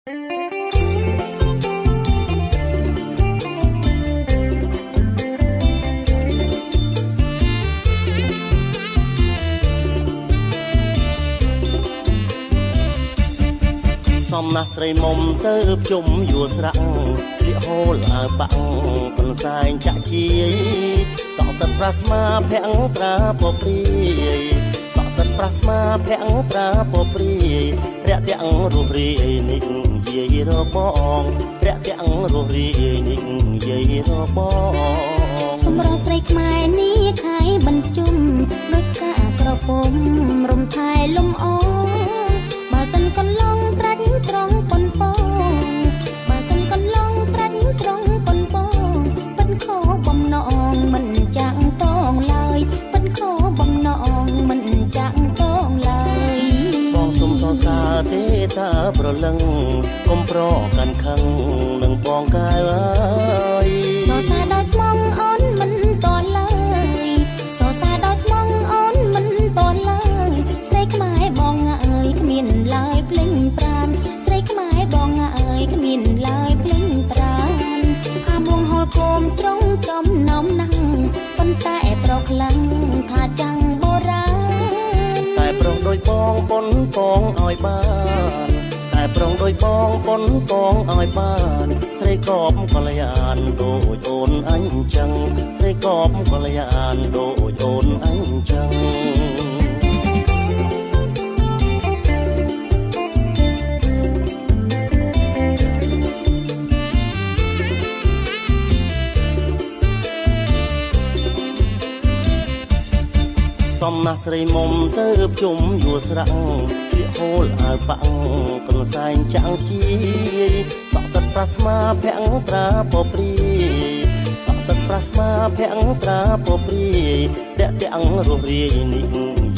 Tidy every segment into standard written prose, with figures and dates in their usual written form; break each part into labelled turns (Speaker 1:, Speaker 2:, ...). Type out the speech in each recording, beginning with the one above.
Speaker 1: សំណាស់ស្រីមុំទៅជុំយួរស្រាក់ស្លៀកហូលអាវបាក់ប៉ុនសែងចាក់ជាយសក់សិតប្រាស្មាភាំងត្រាពព្រាយសក់សិតប្រាស្មាភាំងត្រាពព្រាយរាក់ទាំងរស់រាយនេះយាយរបងរាក់ទាំងរស់រាយនេះយាយរបង
Speaker 2: សម្រស់ស្រីខ្មែរនេះខៃបញ្ជុំដូចកាក្រពុំរំថែលំអបើសិនកន្លងត្រាច់ត្រង់ប៉ុនពងបើសិនកន្លងត្រាច់ត្រង់ប៉ុនពងប៉ិនខោបំណងមិនចាក់តងឡើយប៉ិនខោបំណងមិនចាក់តងឡើយ
Speaker 1: បងសុំសរសើរទេតាប្រលឹងកុំប្រកាន់ខឹងនឹងបងកែវអើយ
Speaker 2: សរសើរដល់ស្មងអូនមិនតឡើយសរសើរដល់ស្មងអូនមិនតឡើយស្រីខ្មែរបងអើយគ្មានឡើយភ្លេងប្រានស្រីខ្មែរបងអើយគ្មានឡើយភ្លេងប្រានអាមួងហល់គោមត្រង់ចំណោមណាំងប៉ុន្តែប្រខ្លាំងថាចាំងបុរាណ
Speaker 1: តែប្រុងដូចបងប៉ុនពងឲ្យបានតែប្រុងដូចបងប៉ុនពងឲ្យបានស្រីកបកល្យានដូចអូនអញចឹងស្រីកបកល្យានដូចអូនអញចឹងសំណាស់ស្រីមុំទៅជុំយួរស្រាក់ស្លៀកហូលអាវបាក់កន្សែងចាំងជាយសក់សិតប្រាស្មាភាំងត្រាពព្រាយសក់សិតប្រាស្មាភាំងត្រាពព្រាយរាក់ទាំងរស់រាយនេះ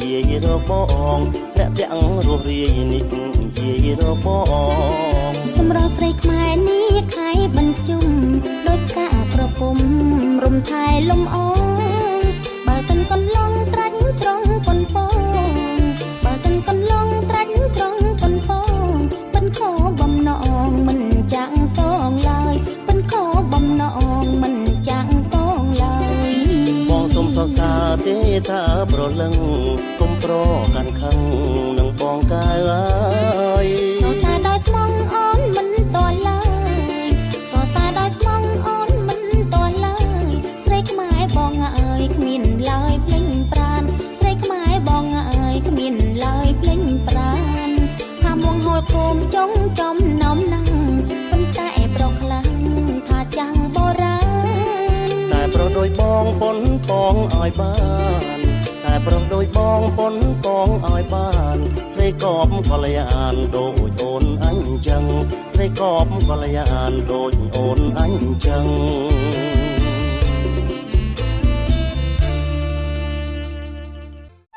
Speaker 1: យាយរបងរាក់ទាំងរស់រាយនេះយាយរបង
Speaker 2: សម្រស់ស្រីខ្មែរនេះខៃបញ្ជុំដូចកាក្រពុំរំថែលំអបើសិនកន្លងត្រាច់ត្រង់ប៉ុនពងបើសិនកន្លងត្រាច់ត្រង់ប៉ុនពងប៉ិនខោបំណងមិនចាក់តងឡើយប៉ិនខោបំណងមិនចាក់តងឡើយ
Speaker 1: បងសុំសរសើរទេថាប្រលឹងកុំប្រកាន់ខឹងនឹងបងកែវអើយ
Speaker 2: សរសើរដោយស្មងអូនមិនតឡើយសរសើរដោយស្មងអូនមិនតឡើយស្រីខ្មែរបងអើយគ្មានឡើយភ្លេងប្រានស្រីខ្មែរបងអើយគ្មានឡើយភ្លេងប្រានថាមួងហល់គោមចុងចំណោមណាំងប៉ុន្តែប្រខ្លាំងថាចាំងបុរាណ
Speaker 1: តែប្រុសដូចបងប៉ុនពងឲ្យបានតែប្រុសដូចបងប៉ុនពងឲ្យបានស្រីកបកល្យានដូចអូនអញចឹងស្រីកបកល្យានដូចអូនអញចឹង